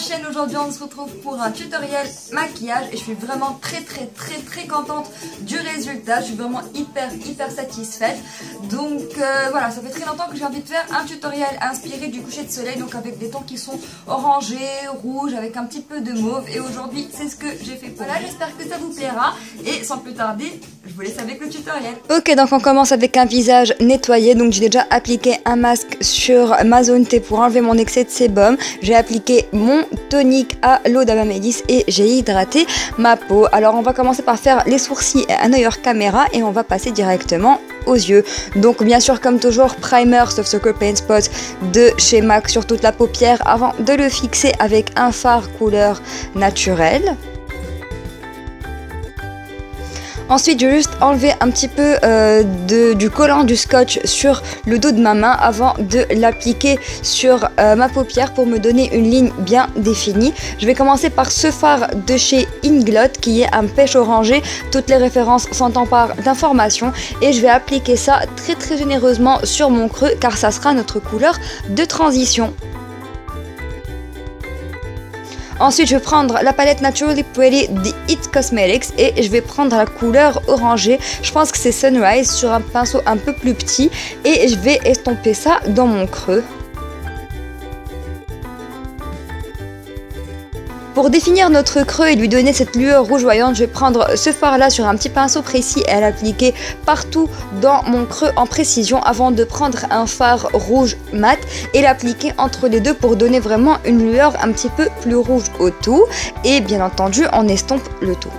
chaîne. Aujourd'hui on se retrouve pour un tutoriel maquillage et je suis vraiment très contente du résultat. Je suis vraiment hyper satisfaite. Donc voilà, ça fait très longtemps que j'ai envie de faire un tutoriel inspiré du coucher de soleil, donc avec des tons qui sont orangés, rouges, avec un petit peu de mauve, et aujourd'hui c'est ce que j'ai fait pour. Voilà, j'espère que ça vous plaira et sans plus tarder, je vous laisse avec le tutoriel. Ok, donc on commence avec un visage nettoyé. Donc j'ai déjà appliqué un masque sur ma zone T pour enlever mon excès de sébum. J'ai appliqué mon tonique à l'eau d'Abamélis et j'ai hydraté ma peau. Alors on va commencer par faire les sourcils à un œil hors caméra et on va passer directement aux yeux. Donc bien sûr, comme toujours, primer Soft Circle Paint Spot de chez MAC sur toute la paupière avant de le fixer avec un fard couleur naturelle. Ensuite, je vais juste enlever un petit peu du collant du scotch sur le dos de ma main avant de l'appliquer sur ma paupière pour me donner une ligne bien définie. Je vais commencer par ce fard de chez Inglot qui est un pêche orangé. Toutes les références sont en barre d'informations et je vais appliquer ça très généreusement sur mon creux car ça sera notre couleur de transition. Ensuite, je vais prendre la palette Naturally Pretty de It Cosmetics et je vais prendre la couleur orangée. Je pense que c'est Sunrise sur un pinceau un peu plus petit et je vais estomper ça dans mon creux. Pour définir notre creux et lui donner cette lueur rougeoyante, je vais prendre ce fard là sur un petit pinceau précis et l'appliquer partout dans mon creux en précision avant de prendre un fard rouge mat et l'appliquer entre les deux pour donner vraiment une lueur un petit peu plus rouge au tout, et bien entendu on estompe le tout.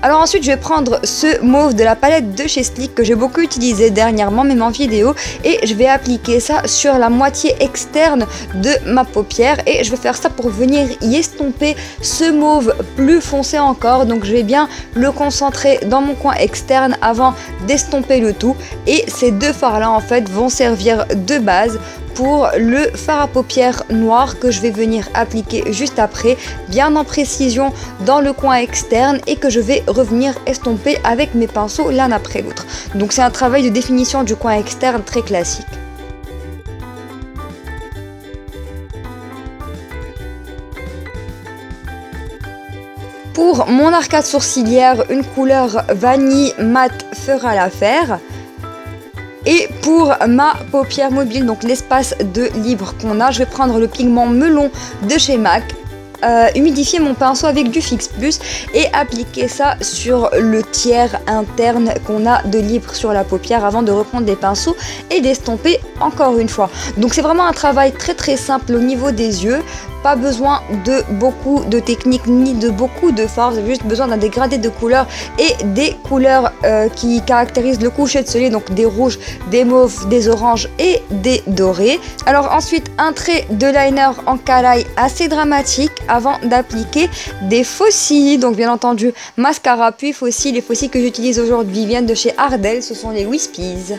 Alors ensuite, je vais prendre ce mauve de la palette de chez Sleek que j'ai beaucoup utilisé dernièrement, même en vidéo, et je vais appliquer ça sur la moitié externe de ma paupière et je vais faire ça pour venir y estomper ce mauve plus foncé encore. Donc je vais bien le concentrer dans mon coin externe avant d'estomper le tout, et ces deux fards là en fait vont servir de base pour le fard à paupières noir que je vais venir appliquer juste après, bien en précision dans le coin externe, et que je vais revenir estomper avec mes pinceaux l'un après l'autre. Donc c'est un travail de définition du coin externe très classique. Pour mon arcade sourcilière, une couleur vanille mat fera l'affaire. Et pour ma paupière mobile, donc l'espace de libre qu'on a, je vais prendre le pigment melon de chez MAC, humidifier mon pinceau avec du Fix Plus et appliquer ça sur le tiers interne qu'on a de libre sur la paupière avant de reprendre les pinceaux et d'estomper encore une fois. Donc c'est vraiment un travail très simple au niveau des yeux. Pas besoin de beaucoup de technique ni de beaucoup de fard, vous avez juste besoin d'un dégradé de couleurs et des couleurs qui caractérisent le coucher de soleil, donc des rouges, des mauves, des oranges et des dorés. Alors ensuite, un trait de liner en calaï assez dramatique avant d'appliquer des faux cils, donc bien entendu mascara puis faux cils. Les faux cils que j'utilise aujourd'hui viennent de chez Ardell, ce sont les Wispies.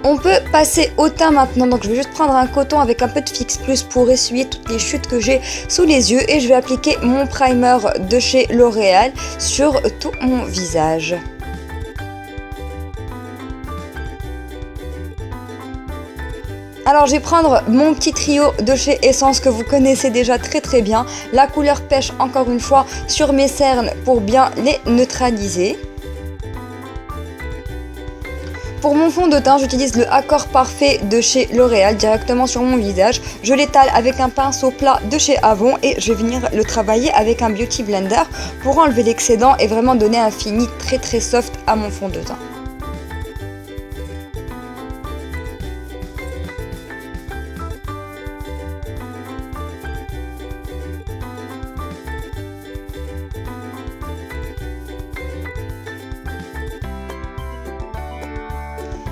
On peut passer au teint maintenant, donc je vais juste prendre un coton avec un peu de Fix Plus pour essuyer toutes les chutes que j'ai sous les yeux et je vais appliquer mon primer de chez L'Oréal sur tout mon visage. Alors je vais prendre mon petit trio de chez Essence que vous connaissez déjà très bien, la couleur pêche encore une fois sur mes cernes pour bien les neutraliser. Pour mon fond de teint, j'utilise le Accord Parfait de chez L'Oréal directement sur mon visage. Je l'étale avec un pinceau plat de chez Avon et je vais venir le travailler avec un Beauty Blender pour enlever l'excédent et vraiment donner un fini très soft à mon fond de teint.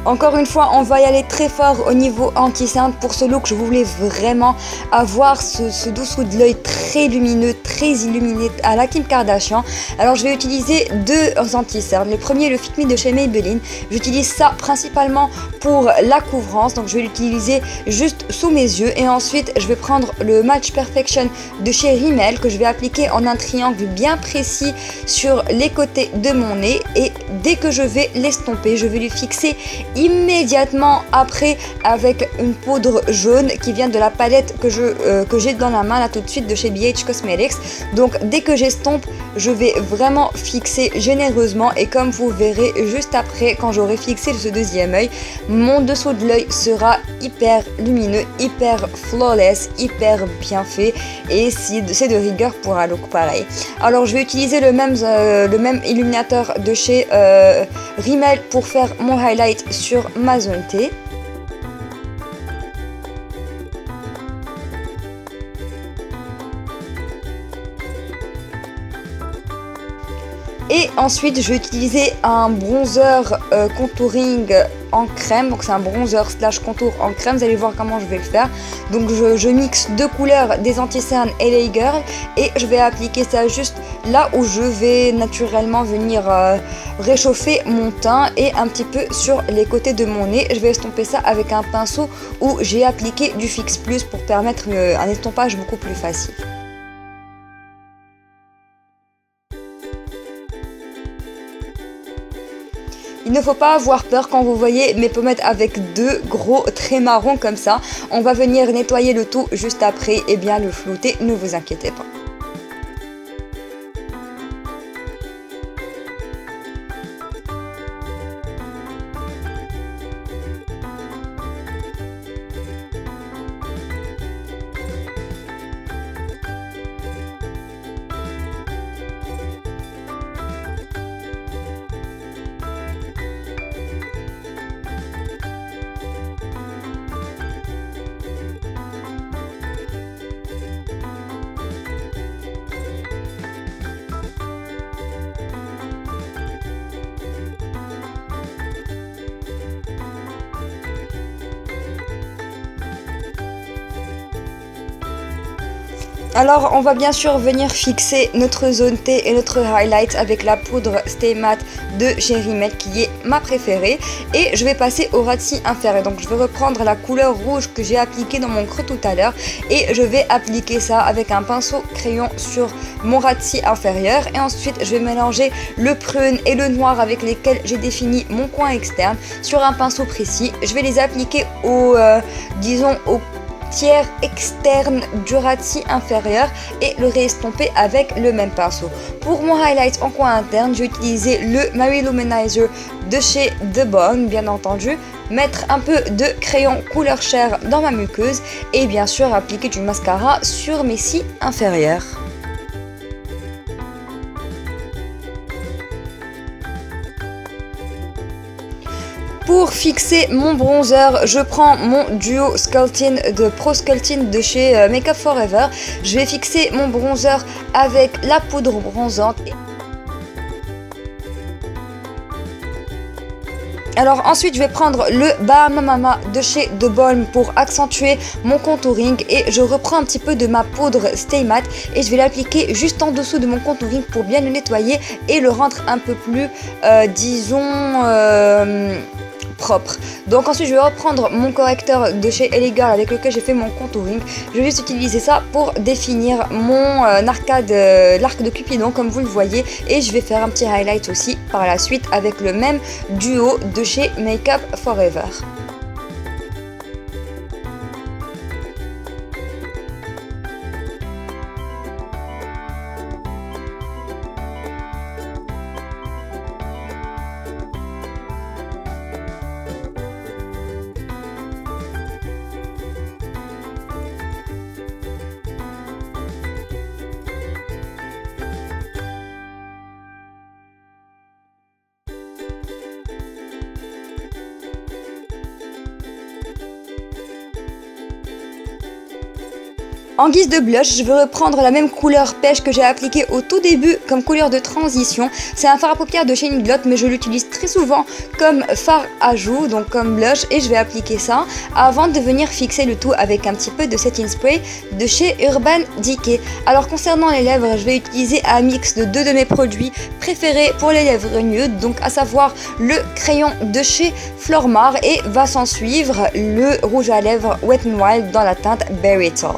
Encore une fois, on va y aller très fort au niveau anti-cerne. Pour ce look, je voulais vraiment avoir ce dessous de l'œil très lumineux, très illuminé à la Kim Kardashian. Alors je vais utiliser deux anti-cernes. Le premier, le Fit Me de chez Maybelline. J'utilise ça principalement pour la couvrance, donc je vais l'utiliser juste sous mes yeux. Et ensuite je vais prendre le Match Perfection de chez Rimmel que je vais appliquer en un triangle bien précis sur les côtés de mon nez, et dès que je vais l'estomper, je vais lui fixer immédiatement après avec une poudre jaune qui vient de la palette que j'ai dans la main là tout de suite de chez BH Cosmetics. Donc dès que j'estompe, je vais vraiment fixer généreusement, et comme vous verrez juste après, quand j'aurai fixé ce deuxième œil, mon dessous de l'œil sera hyper lumineux, hyper flawless, hyper bien fait, et c'est de rigueur pour un look pareil. Alors je vais utiliser le même illuminateur de chez Rimmel pour faire mon highlight sur ma zone T. Et ensuite je vais utiliser un bronzer contouring en crème, donc c'est un bronzer slash contour en crème. Vous allez voir comment je vais le faire. Donc je mixe deux couleurs, des anti-cernes LA Girl, et je vais appliquer ça juste là où je vais naturellement venir réchauffer mon teint, et un petit peu sur les côtés de mon nez. Je vais estomper ça avec un pinceau où j'ai appliqué du Fix Plus pour permettre un estompage beaucoup plus facile. Il ne faut pas avoir peur quand vous voyez mes pommettes avec deux gros traits marrons comme ça. On va venir nettoyer le tout juste après et bien le flouter, ne vous inquiétez pas. Alors on va bien sûr venir fixer notre zone T et notre highlight avec la poudre Stay Matte de chez Rimmel qui est ma préférée, et je vais passer au ras de cils inférieur. Donc je vais reprendre la couleur rouge que j'ai appliquée dans mon creux tout à l'heure, et je vais appliquer ça avec un pinceau crayon sur mon ras de cils inférieur, et ensuite je vais mélanger le prune et le noir avec lesquels j'ai défini mon coin externe sur un pinceau précis. Je vais les appliquer au tiers externe du ras de cils inférieur et le réestomper avec le même pinceau. Pour mon highlight en coin interne, j'ai utilisé le Mary Luminizer de chez The Balm, bien entendu, mettre un peu de crayon couleur chair dans ma muqueuse, et bien sûr appliquer du mascara sur mes cils inférieurs. Pour fixer mon bronzer, je prends mon duo Sculpting de Pro Sculpting de chez Make Up For Ever. Je vais fixer mon bronzer avec la poudre bronzante. Alors ensuite je vais prendre le Bahama Mama de chez The Balm pour accentuer mon contouring, et je reprends un petit peu de ma poudre Stay Matte et je vais l'appliquer juste en dessous de mon contouring pour bien le nettoyer et le rendre un peu plus propre. Donc ensuite je vais reprendre mon correcteur de chez LA Girl avec lequel j'ai fait mon contouring. Je vais juste utiliser ça pour définir mon arcade, l'arc de Cupidon comme vous le voyez, et je vais faire un petit highlight aussi par la suite avec le même duo de chez Make Up For Ever. En guise de blush, je vais reprendre la même couleur pêche que j'ai appliquée au tout début comme couleur de transition. C'est un fard à paupières de chez Inglot, mais je l'utilise très souvent comme fard à joues, donc comme blush, et je vais appliquer ça avant de venir fixer le tout avec un petit peu de setting spray de chez Urban Decay. Alors concernant les lèvres, je vais utiliser un mix de deux de mes produits préférés pour les lèvres nudes, donc à savoir le crayon de chez Flormar et va s'en suivre le rouge à lèvres Wet n Wild dans la teinte Berry Tall.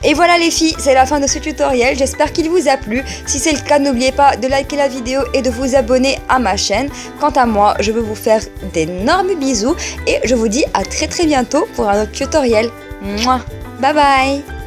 Et voilà les filles, c'est la fin de ce tutoriel, j'espère qu'il vous a plu. Si c'est le cas, n'oubliez pas de liker la vidéo et de vous abonner à ma chaîne. Quant à moi, je veux vous faire d'énormes bisous et je vous dis à très bientôt pour un autre tutoriel. Mouah. Bye bye.